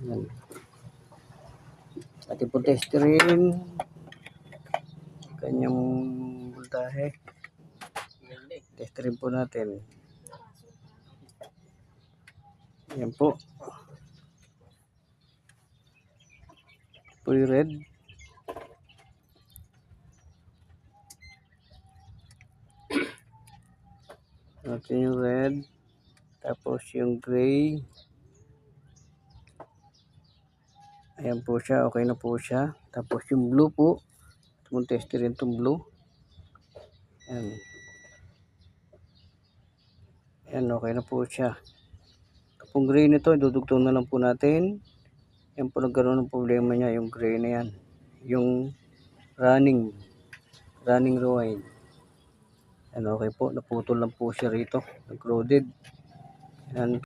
Yan. Ating po testerin kanyang voltahe. Testerin po natin. Yan po. Ito yung red. Natin yung red. Tapos yung gray. Ayan po siya. Okay na po siya. Tapos yung blue po. Ito testerin itong blue. Ayan. Ayan, okay na po siya. Kapag gray nito, dudugtong na lang po natin. Yan po nagkaroon ng problema niya, yung gray na yan. Yung running rewind. Yan, okay po. Naputol lang po siya rito. Nag-loaded. Yan.